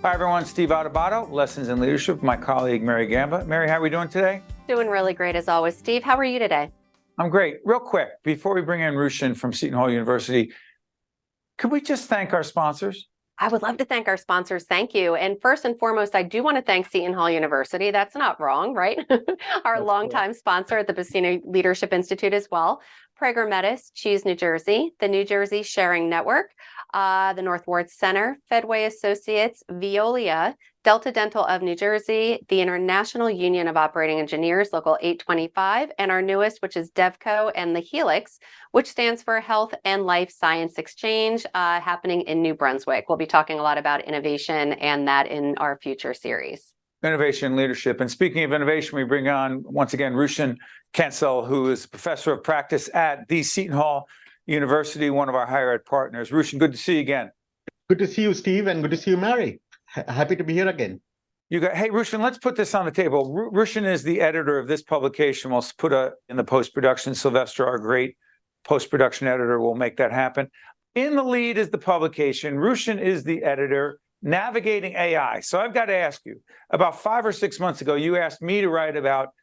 Hi, everyone. Steve Adubato, Lessons in Leadership, my colleague, Mary Gamba. Mary, how are we doing today? Doing really great as always. Steve, how are you today? I'm great. Real quick, before we bring in Ruchin from Seton Hall University, could we just thank our sponsors? I would love to thank our sponsors. Thank you. And first and foremost, I do want to thank Seton Hall University. That's not wrong, right? Our longtime sponsor at the Buccino Leadership Institute as well. Prager Metis, Cheese, New Jersey, the New Jersey Sharing Network, the North Ward Center, Fedway Associates, Veolia, Delta Dental of New Jersey, the International Union of Operating Engineers, Local 825, and our newest, which is DevCo, and the Helix, which stands for Health and Life Science Exchange, happening in New Brunswick. We'll be talking a lot about innovation and that in our future series. Innovation leadership. And speaking of innovation, we bring on, once again, Ruchin Kansal, who is professor of practice at the Seton Hall University, one of our higher ed partners. Ruchin, good to see you again. Good to see you, Steve, and good to see you, Mary. Happy to be here again. Hey, Ruchin, let's put this on the table. Ruchin is the editor of this publication. We'll put in the post-production. Sylvester, our great post-production editor, will make that happen. In the lead is the publication. Ruchin is the editor, Navigating AI. So I've got to ask you, about 5 or 6 months ago, you asked me to write about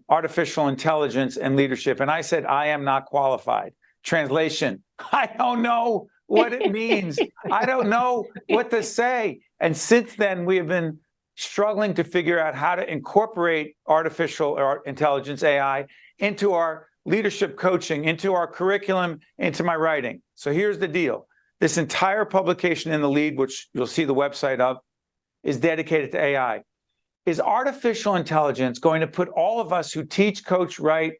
artificial intelligence and leadership, and I said, I am not qualified. Translation, I don't know what it means. I don't know what to say. And since then, we have been struggling to figure out how to incorporate artificial intelligence, AI, into our leadership coaching, into our curriculum, into my writing. So here's the deal. This entire publication in the lead, which you'll see the website of, is dedicated to AI. Is artificial intelligence going to put all of us who teach, coach, write,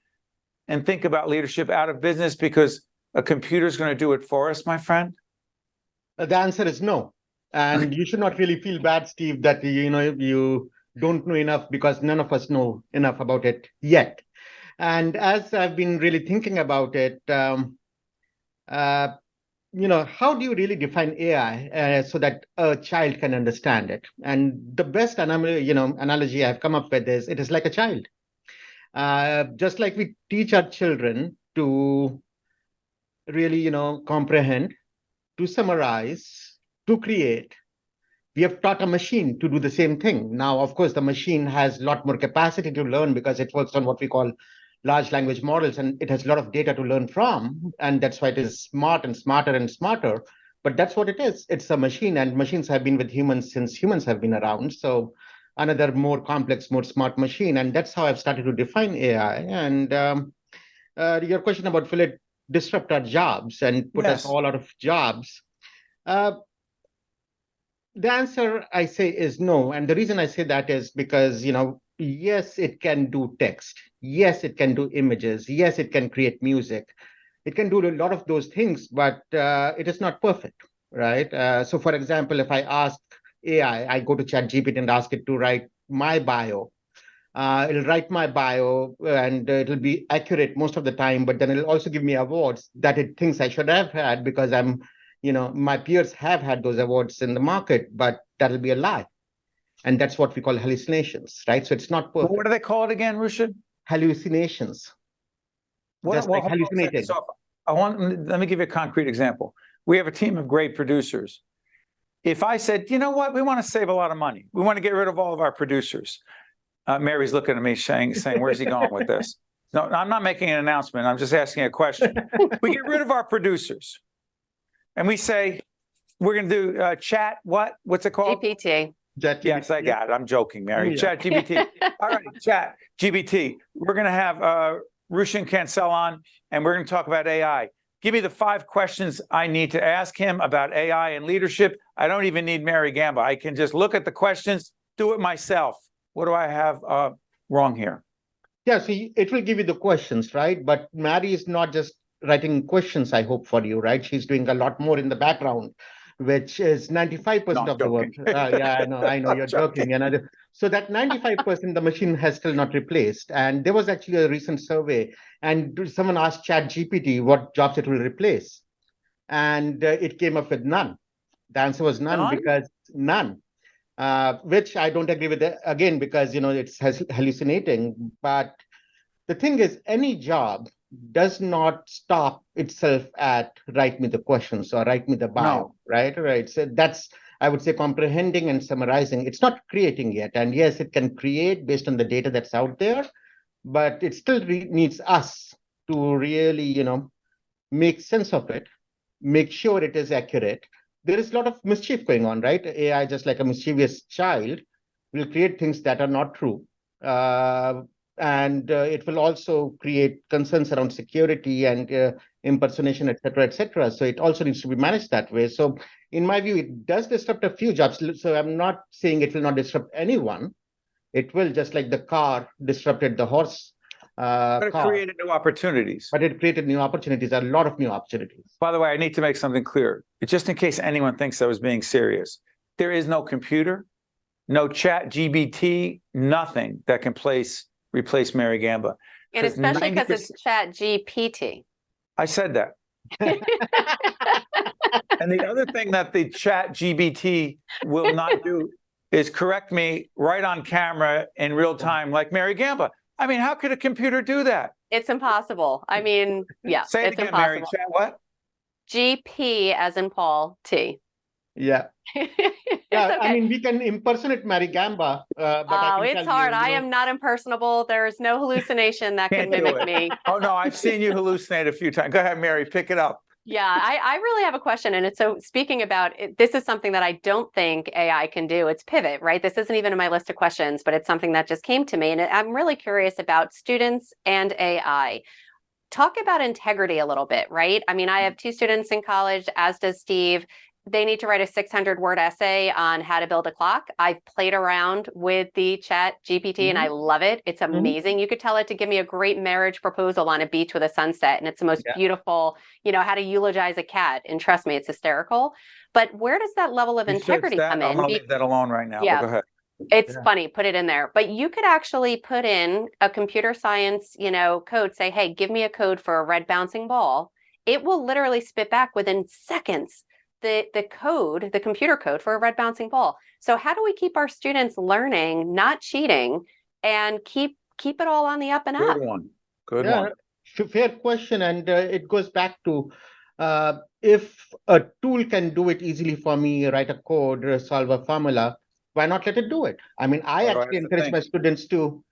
and think about leadership out of business because a computer is going to do it for us, my friend? The answer is no. And you should not really feel bad, Steve, that you don't know enough, because none of us know enough about it yet. And as I've been really thinking about it, how do you really define AI so that a child can understand it? And the best analogy I've come up with is it is like a child. Just like we teach our children to really, comprehend, to summarize, to create, we have taught a machine to do the same thing. Now, of course, the machine has a lot more capacity to learn because it works on what we call large language models, and it has a lot of data to learn from. And that's why it is smart and smarter and smarter. But that's what it is. It's a machine, and machines have been with humans since humans have been around. So another more complex, more smart machine. And that's how I've started to define AI. And your question about will it disrupt our jobs and put us all out of jobs? The answer, I say, is no. And the reason I say that is because, yes, it can do text. Yes, it can do images. Yes, it can create music. It can do a lot of those things, but it is not perfect, right? So, for example, if I ask AI, I go to ChatGPT and ask it to write my bio. It'll write my bio and it'll be accurate most of the time, but then it'll also give me awards that it thinks I should have had because my peers have had those awards in the market, but that'll be a lie. And that's what we call hallucinations, right? So it's not perfect. What do they call it again, Ruchin? Hallucinations. Just like hallucinating. So let me give you a concrete example. We have a team of great producers. If I said, you know what, we want to save a lot of money. We want to get rid of all of our producers. Mary's looking at me saying, where's he going with this? No, I'm not making an announcement. I'm just asking a question. We get rid of our producers. And we say, we're going to do chat, what's it called? GPT. Yes, I got it. I'm joking, Mary. Yeah. Chat GPT. All right, chat GPT. We're going to have Ruchin Kansal on, and we're going to talk about AI. Give me the 5 questions I need to ask him about AI and leadership. I don't even need Mary Gamba. I can just look at the questions, do it myself. What do I have wrong here? Yeah, so it will give you the questions, right? But Mary is not just writing questions, I hope, for you, right? She's doing a lot more in the background, which is 95% of the work. Yeah, I know you're joking. So that 95% the machine has still not replaced. And there was actually a recent survey, and someone asked ChatGPT what jobs it will replace. And it came up with none. The answer was none, because none. Which I don't agree with again, because it's hallucinating. But the thing is, any job does not stop itself at write me the questions or write me the bio, right? So I would say comprehending and summarizing. It's not creating yet. And yes, it can create based on the data that's out there, but it still needs us to really, make sense of it, make sure it is accurate. There is a lot of mischief going on, right? AI, just like a mischievous child, will create things that are not true. And it will also create concerns around security and impersonation, et cetera, et cetera. So it also needs to be managed that way. So in my view, it does disrupt a few jobs. So I'm not saying it will not disrupt anyone. It will, just like the car disrupted the horse But it car. created new opportunities. But it created new opportunities, a lot of new opportunities. By the way, I need to make something clear, just in case anyone thinks I was being serious. There is no computer, no chat GBT, nothing that can replace Mary Gamba. And 'Cause especially because 90% it's Chat GPT. I said that. And the other thing that the chat GBT will not do is correct me right on camera in real time, like Mary Gamba. I mean, how could a computer do that? It's impossible. I mean, yeah, Say it it's again, impossible. Mary. Chat what? GP as in Paul T. Yeah. It's I okay. mean, we can impersonate Mary Gamba, but I Oh, can it's tell hard. you, I am not impersonable. There's no hallucination that can Can't do mimic it. me. Oh, no, I've seen you hallucinate a few times. Go ahead, Mary, pick it up. Yeah, I really have a question. And it's so speaking about it, this is something that I don't think AI can do. It's pivot, right? This isn't even in my list of questions, but it's something that just came to me. And I'm really curious about students and AI. Talk about integrity a little bit, right? I mean, I have 2 students in college, as does Steve. They need to write a 600-word essay on how to build a clock. I've played around with the chat GPT and I love it. It's amazing. You could tell it to give me a great marriage proposal on a beach with a sunset. And it's the most beautiful, how to eulogize a cat. And trust me, it's hysterical. But where does that level of integrity come in? I'm going to leave that alone right now. Yeah. But go ahead. It's funny, put it in there. But you could actually put in a computer science, code, say, hey, give me a code for a red bouncing ball. It will literally spit back within seconds the code, the computer code for a red bouncing ball. So how do we keep our students learning, not cheating, and keep it all on the up and up? Good one. Fair question. And it goes back to if a tool can do it easily for me, write a code, solve a formula, why not let it do it? I mean, I actually encourage my students to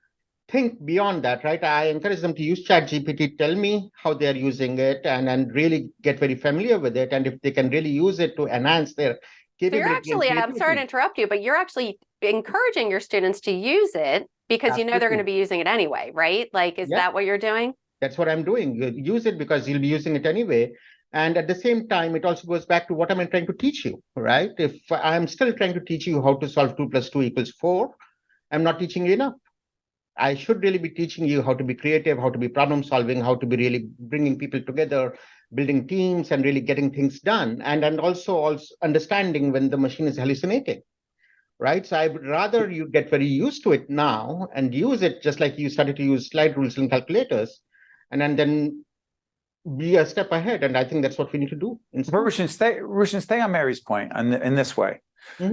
think beyond that, right? I encourage them to use ChatGPT, tell me how they're using it, and really get very familiar with it. And if they can really use it to enhance their capability. So you're actually, I'm sorry to interrupt you, but you're actually encouraging your students to use it because they're going to be using it anyway, right? Like, is that what you're doing? That's what I'm doing. Use it because you'll be using it anyway. And at the same time, it also goes back to what am I trying to teach you, right? If I'm still trying to teach you how to solve 2 + 2 = 4, I'm not teaching you enough. I should really be teaching you how to be creative, how to be problem solving, how to be really bringing people together, building teams and really getting things done. And also understanding when the machine is hallucinating, right? So I would rather you get very used to it now and use it just like you started to use slide rules and calculators, and then be a step ahead. And I think that's what we need to do. Ruchin, stay on Mary's point in this way.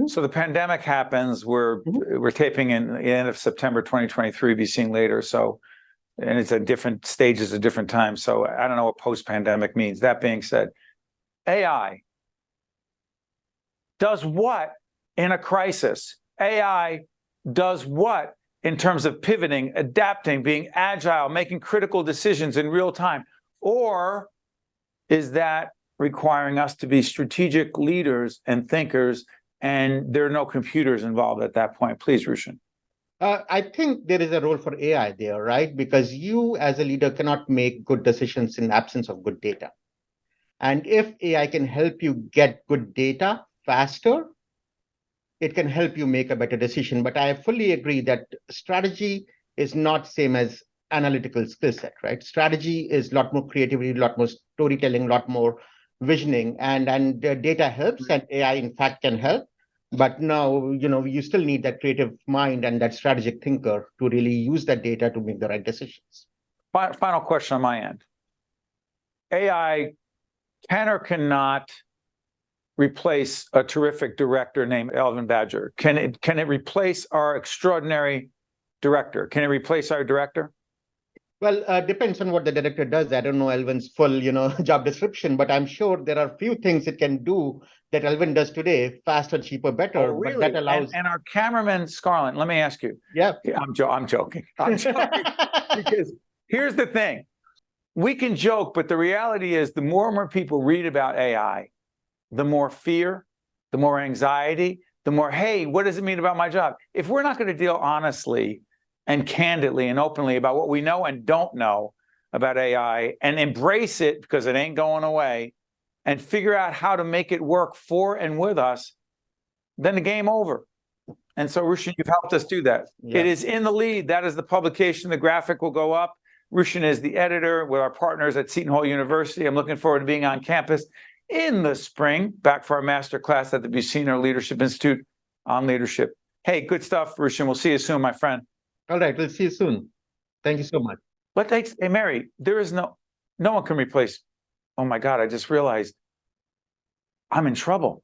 So the pandemic happens. We're taping in the end of September 2023. Be seen later. So, and it's at different stages at different times. So I don't know what post-pandemic means. That being said, AI does what in a crisis? AI does what in terms of pivoting, adapting, being agile, making critical decisions in real time? Or is that requiring us to be strategic leaders and thinkers, and there are no computers involved at that point? Please, Ruchin. I think there is a role for AI there, right? Because you as a leader cannot make good decisions in absence of good data. And if AI can help you get good data faster, it can help you make a better decision. But I fully agree that strategy is not same as analytical skill set, right? Strategy is a lot more creativity, a lot more storytelling, a lot more visioning, and data helps, and AI in fact can help. But now, you still need that creative mind and that strategic thinker to really use that data to make the right decisions. Final question on my end. AI can or cannot replace a terrific director named Elvin Badger? Can it replace our extraordinary director? Can it replace our director? Well, depends on what the director does. I don't know Elvin's full, job description, but I'm sure there are few things it can do that Elvin does today, faster, cheaper, better. Oh, But really? that allows, And our cameraman, Scarlett, let me ask you. yeah. I'm joking. I'm joking. Because here's the thing. We can joke, but the reality is the more and more people read about AI, the more fear, the more anxiety, the more, hey, what does it mean about my job? If we're not going to deal honestly and candidly and openly about what we know and don't know about AI and embrace it because it ain't going away and figure out how to make it work for and with us, then the game over. And so, Ruchin, you've helped us do that. Yeah. It is in the lead. That is the publication. The graphic will go up. Ruchin is the editor with our partners at Seton Hall University. I'm looking forward to being on campus in the spring, back for our master class at the Buccino Leadership Institute on leadership. Hey, good stuff, Ruchin. We'll see you soon, my friend. All right. We'll see you soon. Thank you so much. But hey, Mary, there is no one can replace. Oh my God, I just realized I'm in trouble.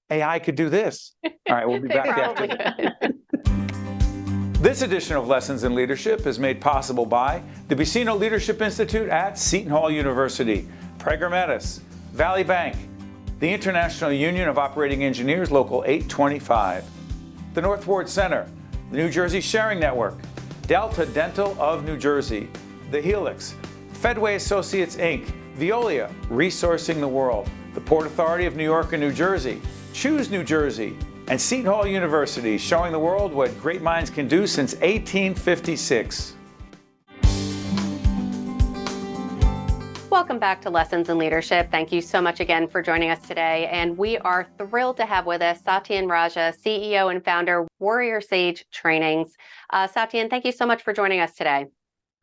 AI could do this. All right, we'll be They back after. probably could. This edition of Lessons in Leadership is made possible by the Buccino Leadership Institute at Seton Hall University, Prager Metis, Valley Bank, the International Union of Operating Engineers, Local 825, the North Ward Center, the New Jersey Sharing Network, Delta Dental of New Jersey, the Helix, Fedway Associates, Inc., Veolia, Resourcing the World, the Port Authority of New York and New Jersey, Choose New Jersey, and Seton Hall University, showing the world what great minds can do since 1856. Welcome back to Lessons in Leadership. Thank you so much again for joining us today. And we are thrilled to have with us Satyen Raja, CEO and founder, WarriorSage Trainings. Satyen, thank you so much for joining us today.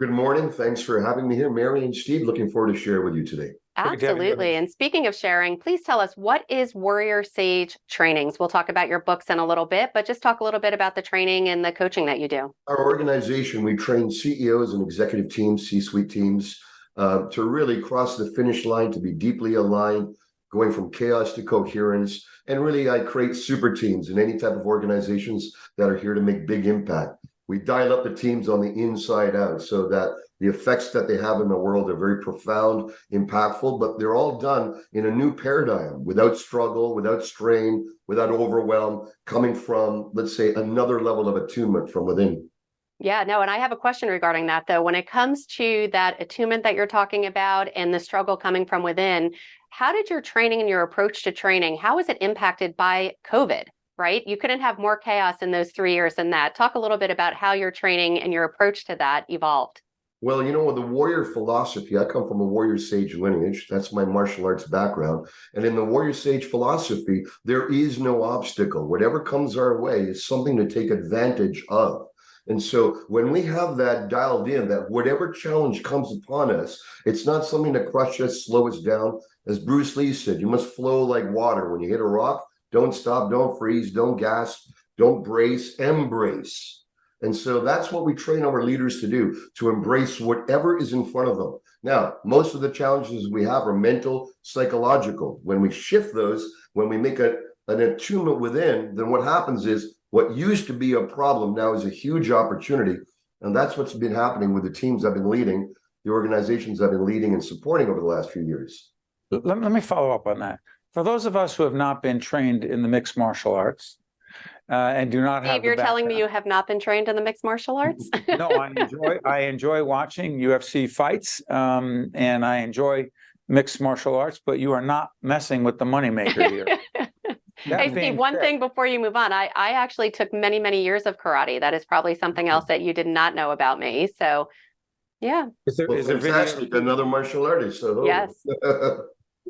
Good morning. Thanks for having me here, Mary and Steve. Looking forward to share with you today. Absolutely. And speaking of sharing, please tell us, what is WarriorSage Trainings? We'll talk about your books in a little bit, but just talk a little bit about the training and the coaching that you do. Our organization, we train CEOs and executive teams, C-suite teams, to really cross the finish line, to be deeply aligned, going from chaos to coherence. And really, I create super teams in any type of organizations that are here to make big impact. We dial up the teams on the inside out so that the effects that they have in the world are very profound, impactful, but they're all done in a new paradigm, without struggle, without strain, without overwhelm, coming from, let's say, another level of attunement from within. Yeah, no, and I have a question regarding that, though. When it comes to that attunement that you're talking about and the struggle coming from within, how did your training and your approach to training, how was it impacted by COVID? Right? You couldn't have more chaos in those 3 years than that. Talk a little bit about how your training and your approach to that evolved. Well, with the warrior philosophy, I come from a warrior sage lineage. That's my martial arts background. And in the warrior sage philosophy, there is no obstacle. Whatever comes our way is something to take advantage of. And so when we have that dialed in, that whatever challenge comes upon us, it's not something to crush us, slow us down. As Bruce Lee said, you must flow like water. When you hit a rock, don't stop, don't freeze, don't gasp, don't brace, embrace. And so that's what we train our leaders to do, to embrace whatever is in front of them. Now, most of the challenges we have are mental, psychological. When we shift those, when we make an attunement within, then what happens is what used to be a problem now is a huge opportunity. And that's what's been happening with the teams I've been leading, the organizations I've been leading and supporting over the last few years. Let me follow up on that. For those of us who have not been trained in the mixed martial arts and do not have, Steve, you're telling me you have not been trained in the mixed martial arts? No, I enjoy watching UFC fights, and I enjoy mixed martial arts, but you are not messing with the moneymaker here. Hey, Steve, one thing before you move on, I actually took many, many years of karate. That is probably something else that you did not know about me. So, yeah. Is there fantastic, another martial artist. So, yes.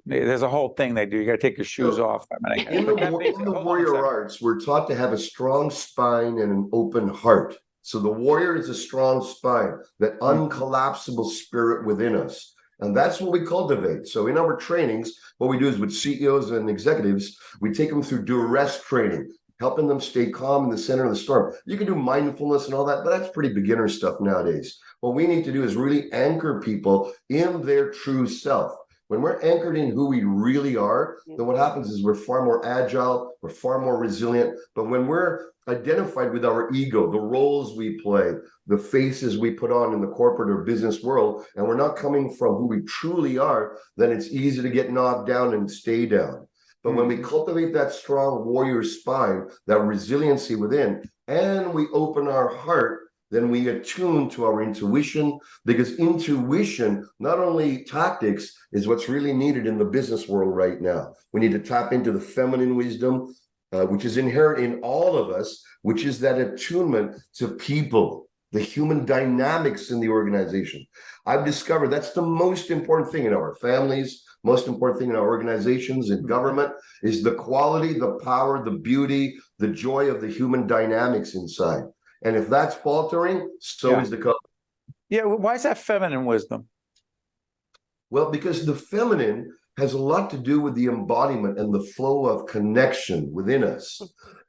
There's a whole thing they do. You got to take your shoes off. In the warrior arts, we're taught to have a strong spine and an open heart. So the warrior is a strong spine, that uncollapsible spirit within us. And that's what we cultivate. So in our trainings, what we do is with CEOs and executives, we take them through duress training, helping them stay calm in the center of the storm. You can do mindfulness and all that, but that's pretty beginner stuff nowadays. What we need to do is really anchor people in their true self. When we're anchored in who we really are, then what happens is we're far more agile, we're far more resilient. But when we're identified with our ego, the roles we play, the faces we put on in the corporate or business world, and we're not coming from who we truly are, then it's easy to get knocked down and stay down. But when we cultivate that strong warrior spine, that resiliency within, and we open our heart, then we attune to our intuition, because intuition, not only tactics, is what's really needed in the business world right now. We need to tap into the feminine wisdom, which is inherent in all of us, which is that attunement to people, the human dynamics in the organization. I've discovered that's the most important thing in our families, most important thing in our organizations, in government, is the quality, the power, the beauty, the joy of the human dynamics inside. And if that's faltering, so is the company. Yeah, why is that feminine wisdom? Well, because the feminine has a lot to do with the embodiment and the flow of connection within us.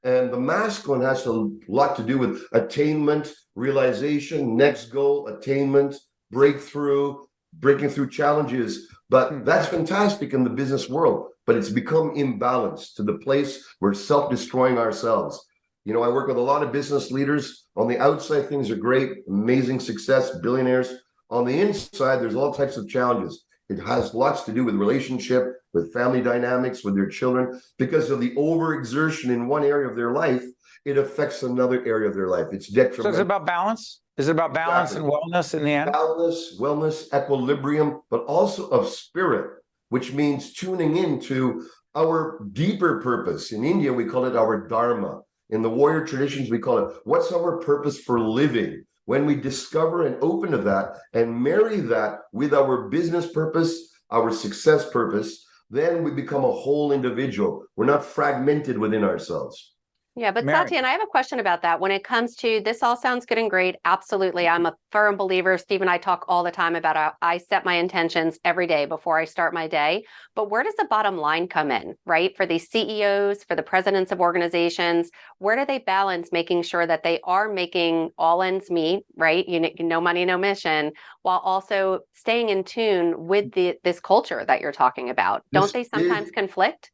And the masculine has a lot to do with attainment, realization, next goal, attainment, breakthrough, breaking through challenges. But that's fantastic in the business world, but it's become imbalanced to the place we're self-destroying ourselves. You know, I work with a lot of business leaders. On the outside, things are great, amazing success, billionaires. On the inside, there's all types of challenges. It has lots to do with relationship, with family dynamics, with their children. Because of the overexertion in one area of their life, it affects another area of their life. It's detrimental. So it's about balance? Is it about balance and wellness in the end? Balance, wellness, equilibrium, but also of spirit, which means tuning into our deeper purpose. In India, we call it our dharma. In the warrior traditions, we call it, what's our purpose for living? When we discover and open to that and marry that with our business purpose, our success purpose, then we become a whole individual. We're not fragmented within ourselves. Yeah, but Mary. Satyen, I have a question about that. When it comes to this, all sounds good and great. Absolutely. I'm a firm believer. Steve and I talk all the time about I set my intentions every day before I start my day. But where does the bottom line come in, right? For these CEOs, for the presidents of organizations, where do they balance making sure that they are making all ends meet, right? No money, no mission, while also staying in tune with this culture that you're talking about? Don't they sometimes conflict?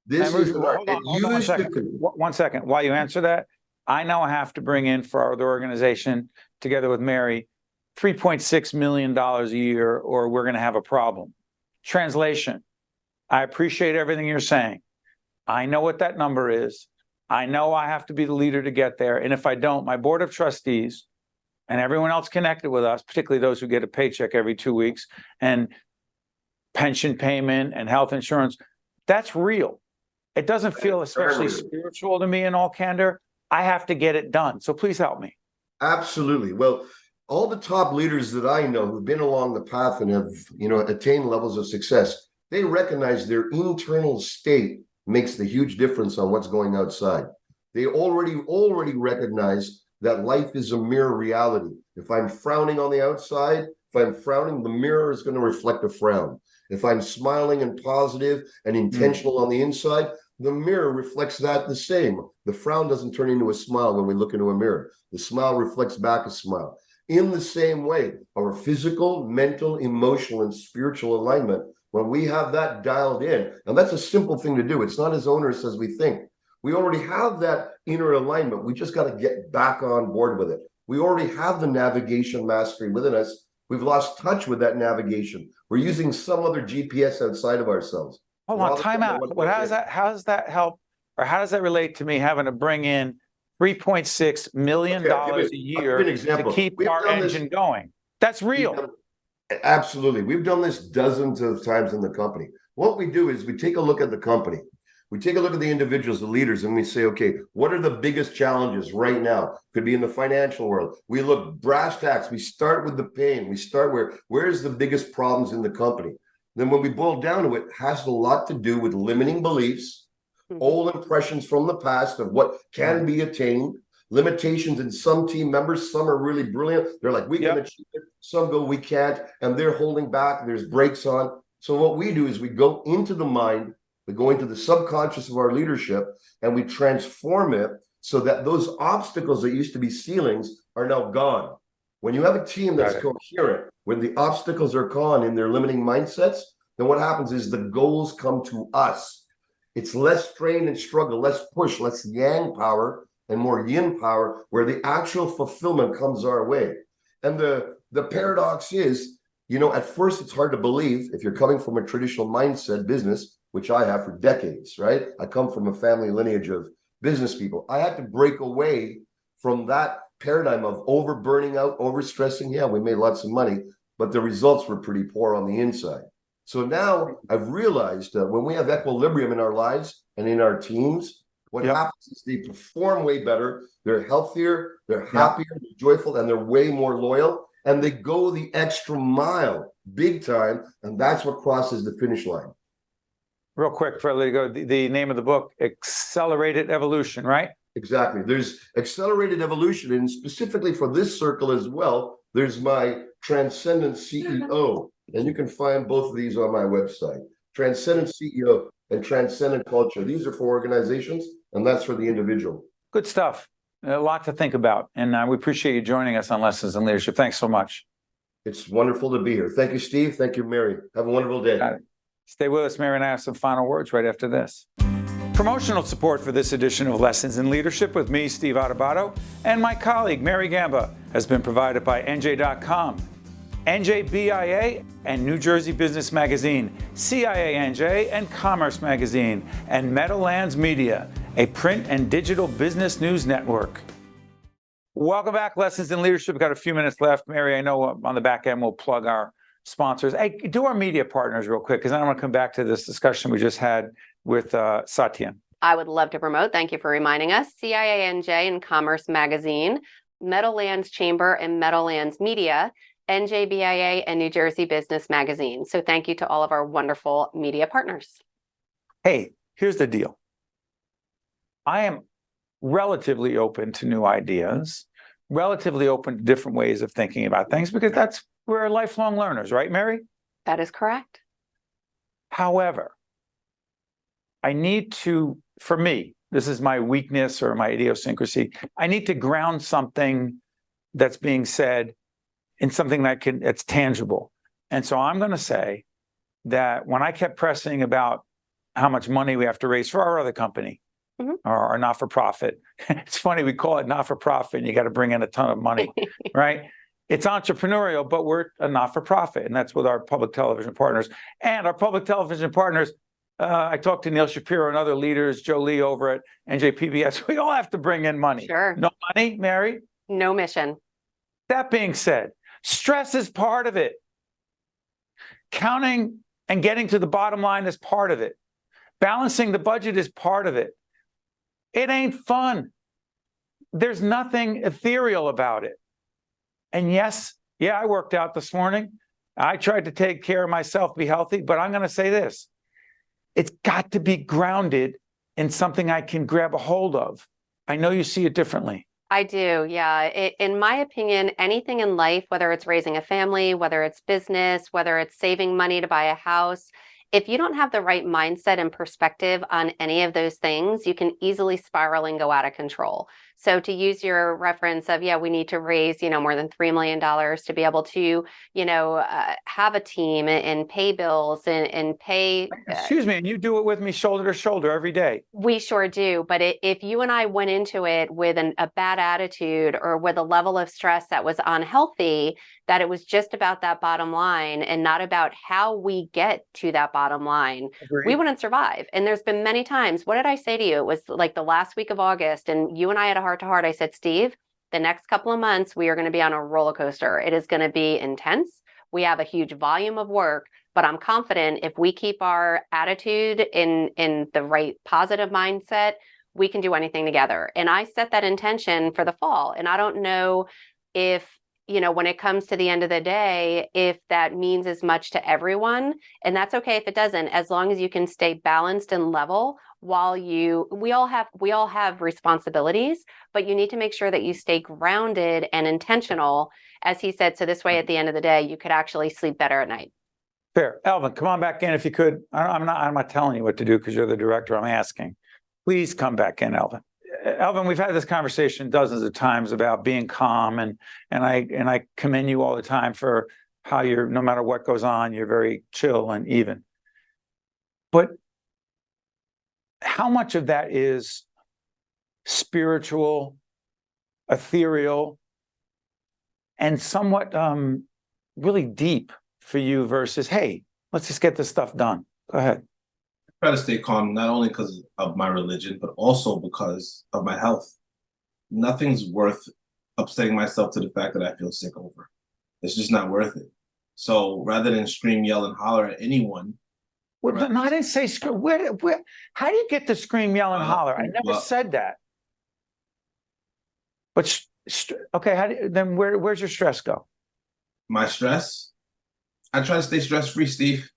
This is hold on one second. While you answer that, I now have to bring in for the organization, together with Mary, $3.6 million a year, or we're going to have a problem. Translation: I appreciate everything you're saying. I know what that number is. I know I have to be the leader to get there. And if I don't, my board of trustees and everyone else connected with us, particularly those who get a paycheck every 2 weeks, and pension payment and health insurance, that's real. It doesn't feel especially spiritual to me, in all candor. I have to get it done. So please help me. Absolutely. Well, all the top leaders that I know who've been along the path and have, attained levels of success, they recognize their internal state makes the huge difference on what's going outside. They already recognize that life is a mirror reality. If I'm frowning on the outside, if I'm frowning, the mirror is going to reflect a frown. If I'm smiling and positive and intentional on the inside, the mirror reflects that the same. The frown doesn't turn into a smile when we look into a mirror. The smile reflects back a smile. In the same way, our physical, mental, emotional, and spiritual alignment, when we have that dialed in, and that's a simple thing to do. It's not as onerous as we think. We already have that inner alignment. We just got to get back on board with it. We already have the navigation mastery within us. We've lost touch with that navigation. We're using some other GPS outside of ourselves. Hold on, time out. How does that help, or how does that relate to me having to bring in $3.6 million a year to keep our engine going? That's real. Absolutely. We've done this dozens of times in the company. What we do is we take a look at the company. We take a look at the individuals, the leaders, and we say, okay, what are the biggest challenges right now? Could be in the financial world. We look brass tacks. We start with the pain. We start where's the biggest problems in the company? Then when we boil down to it, it has a lot to do with limiting beliefs, old impressions from the past of what can be attained, limitations in some team members. Some are really brilliant. They're like, we can achieve it. Some go, we can't. And they're holding back. There's brakes on. So what we do is we go into the mind, we go into the subconscious of our leadership, and we transform it so that those obstacles that used to be ceilings are now gone. When you have a team that's coherent, when the obstacles are gone in their limiting mindsets, then what happens is the goals come to us. It's less strain and struggle, less push, less yang power and more yin power, where the actual fulfillment comes our way. And the paradox is, at first it's hard to believe if you're coming from a traditional mindset business, which I have for decades, right? I come from a family lineage of business people. I had to break away from that paradigm of over burning out, over stressing. Yeah, we made lots of money, but the results were pretty poor on the inside. So now I've realized that when we have equilibrium in our lives and in our teams, what happens is they perform way better, they're healthier, they're happier, they're joyful, and they're way more loyal, and they go the extra mile, big time, and that's what crosses the finish line. Real quick before I let you go, the name of the book, Accelerated Evolution, right? Exactly. There's Accelerated Evolution, and specifically for this circle as well, there's my Transcendent CEO, and you can find both of these on my website. Transcendent CEO and Transcendent Culture. These are for organizations, and that's for the individual. Good stuff. A lot to think about, and we appreciate you joining us on Lessons in Leadership. Thanks so much. It's wonderful to be here. Thank you, Steve. Thank you, Mary. Have a wonderful day. Stay with us. Mary and I have some final words right after this. Promotional support for this edition of Lessons in Leadership with me, Steve Adubato, and my colleague, Mary Gamba, has been provided by NJ.com, NJBIA and New Jersey Business Magazine, CIANJ and Commerce Magazine, and Meadowlands Media, a print and digital business news network. Welcome back, Lessons in Leadership. We've got a few minutes left. Mary, I know on the back end we'll plug our sponsors. Hey, do our media partners real quick, because I want to come back to this discussion we just had with Satyen. I would love to promote. Thank you for reminding us. CIANJ and Commerce Magazine, Meadowlands Chamber and Meadowlands Media, NJBIA and New Jersey Business Magazine. So thank you to all of our wonderful media partners. Hey, here's the deal. I am relatively open to new ideas, relatively open to different ways of thinking about things, because we're lifelong learners, right, Mary? That is correct. However, I need to, for me, this is my weakness or my idiosyncrasy, I need to ground something that's being said in something that's tangible. And so I'm going to say that when I kept pressing about how much money we have to raise for our other company, or our not-for-profit, it's funny, we call it not-for-profit, and you got to bring in a ton of money, right? It's entrepreneurial, but we're a not-for-profit, and that's with our public television partners. And our public television partners, I talked to Neil Shapiro and other leaders, Joe Lee over at NJPBS. We all have to bring in money. Sure. No money, Mary? No mission. That being said, stress is part of it. Counting and getting to the bottom line is part of it. Balancing the budget is part of it. It ain't fun. There's nothing ethereal about it. And yes, I worked out this morning. I tried to take care of myself, be healthy, but I'm going to say this. It's got to be grounded in something I can grab a hold of. I know you see it differently. I do, yeah. In my opinion, anything in life, whether it's raising a family, whether it's business, whether it's saving money to buy a house, if you don't have the right mindset and perspective on any of those things, you can easily spiral and go out of control. So to use your reference of, we need to raise, more than $3 million to be able to, have a team and pay bills and pay. Excuse me, and you do it with me shoulder to shoulder every day. We sure do. But if you and I went into it with a bad attitude or with a level of stress that was unhealthy, that it was just about that bottom line and not about how we get to that bottom line, we wouldn't survive. And there's been many times, what did I say to you? It was like the last week of August, and you and I had a heart-to-heart. I said, Steve, the next couple of months, we are going to be on a roller coaster. It is going to be intense. We have a huge volume of work, but I'm confident if we keep our attitude in the right positive mindset, we can do anything together. And I set that intention for the fall. And I don't know if, when it comes to the end of the day, if that means as much to everyone. And that's okay if it doesn't, as long as you can stay balanced and level while we all have responsibilities, but you need to make sure that you stay grounded and intentional, as he said. So this way, at the end of the day, you could actually sleep better at night. Fair. Elvin, come on back in if you could. I'm not telling you what to do because you're the director. I'm asking. Please come back in, Elvin. Elvin, we've had this conversation dozens of times about being calm, and I commend you all the time for how you're, no matter what goes on, you're very chill and even. But how much of that is spiritual, ethereal, and somewhat really deep for you versus, hey, let's just get this stuff done? Go ahead. Try to stay calm, not only because of my religion, but also because of my health. Nothing's worth upsetting myself to the fact that I feel sick over. It's just not worth it. So rather than scream, yell, and holler at anyone. Well, no, I didn't say scream. How do you get to scream, yell, and holler? I never said that. But okay, then where's your stress go? My stress? I try to stay stress-free, Steve.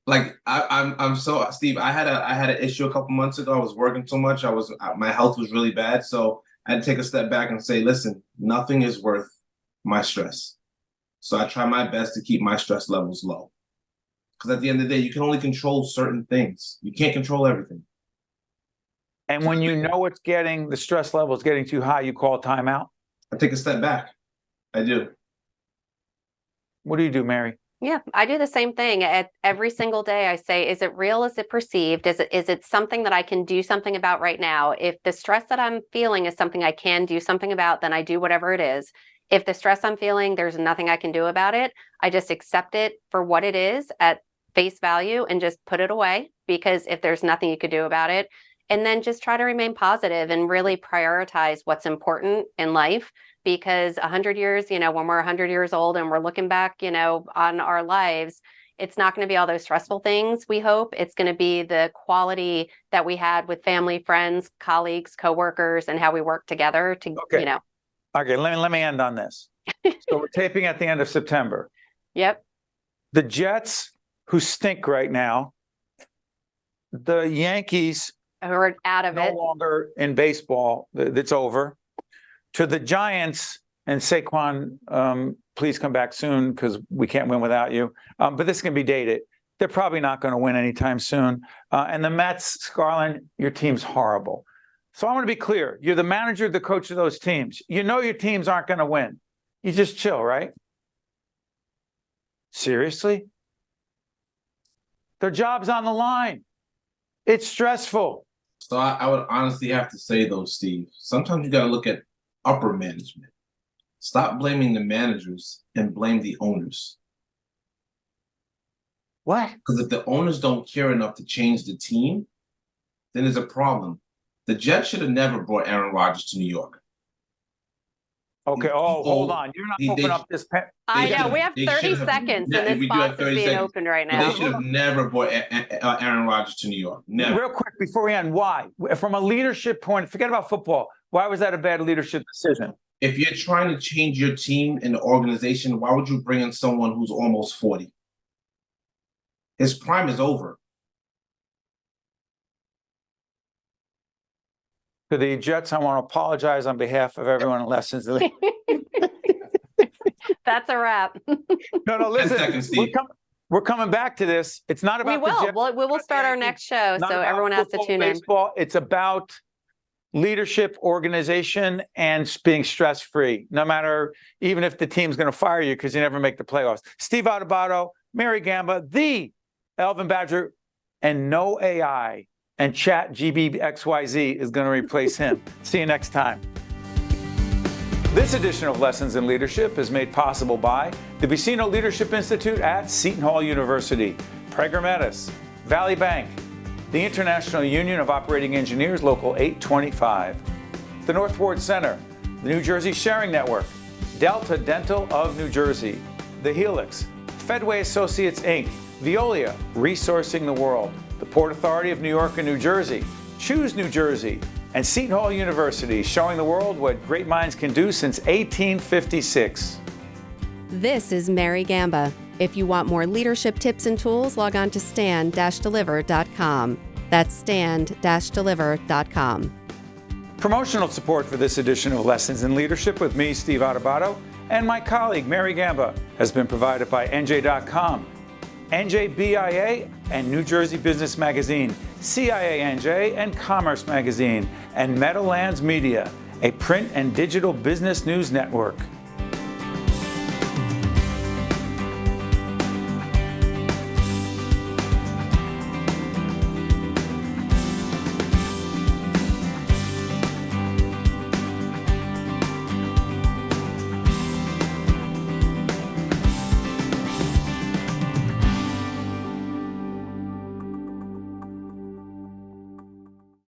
Like I'm so Steve. I had an issue a couple months ago. I was working too much. My health was really bad. So I had to take a step back and say, listen, nothing is worth my stress. So I try my best to keep my stress levels low. Because at the end of the day, you can only control certain things. You can't control everything. And when you know the stress level is getting too high, you call timeout? I take a step back. I do. What do you do, Mary? Yeah, I do the same thing. Every single day I say, is it real? Is it perceived? Is it something that I can do something about right now? If the stress that I'm feeling is something I can do something about, then I do whatever it is. If the stress I'm feeling, there's nothing I can do about it, I just accept it for what it is at face value and just put it away, because if there's nothing you could do about it, and then just try to remain positive and really prioritize what's important in life. Because 100 years, when we're 100 years old and we're looking back, on our lives, it's not going to be all those stressful things, we hope. It's going to be the quality that we had with family, friends, colleagues, coworkers, and how we work together to, Okay, let me end on this. So we're taping at the end of September. Yep. The Jets, who stink right now, the Yankees, who are out of it, no longer in baseball, that's over, to the Giants, and Saquon, please come back soon because we can't win without you. But this is going to be dated. They're probably not going to win anytime soon. And the Mets, Scarlett, your team's horrible. So I want to be clear. You're the manager, the coach of those teams. You know your teams aren't going to win. You just chill, right? Seriously? Their job's on the line. It's stressful. So I would honestly have to say, though, Steve, sometimes you got to look at upper management. Stop blaming the managers and blame the owners. What? Because if the owners don't care enough to change the team, then there's a problem. The Jets should have never brought Aaron Rodgers to New York. Okay. Oh, hold on. You're not opening up this. I know. We have 30 seconds, and this box is being opened right now. They should have never brought Aaron Rodgers to New York. Never. Real quick before we end, why? From a leadership point, forget about football. Why was that a bad leadership decision? If you're trying to change your team and the organization, why would you bring in someone who's almost 40? His prime is over. To the Jets, I want to apologize on behalf of everyone at Lessons. That's a wrap. No, listen. 10 seconds, Steve. We're coming back to this. It's not about We will. the Jets. We will start our next show, so everyone has to tune in. It's about leadership, organization, and being stress-free, no matter, even if the team's going to fire you because you never make the playoffs. Steve Adubato, Mary Gamba, the Elvin Badger, and no AI and Chat GBXYZ is going to replace him. See you next time. This edition of Lessons in Leadership is made possible by the Buccino Leadership Institute at Seton Hall University, Prager Metis, Valley Bank, the International Union of Operating Engineers, Local 825, the North Ward Center, the New Jersey Sharing Network, Delta Dental of New Jersey, the Helix, Fedway Associates, Inc., Veolia, Resourcing the World, the Port Authority of New York and New Jersey, Choose New Jersey, and Seton Hall University, showing the world what great minds can do since 1856. This is Mary Gamba. If you want more leadership tips and tools, log on to stand-deliver.com. That's stand-deliver.com. Promotional support for this edition of Lessons in Leadership with me, Steve Adubato, and my colleague, Mary Gamba, has been provided by NJ.com, NJBIA, and New Jersey Business Magazine, CIA NJ, and Commerce Magazine, and Meadowlands Media, a print and digital business news network.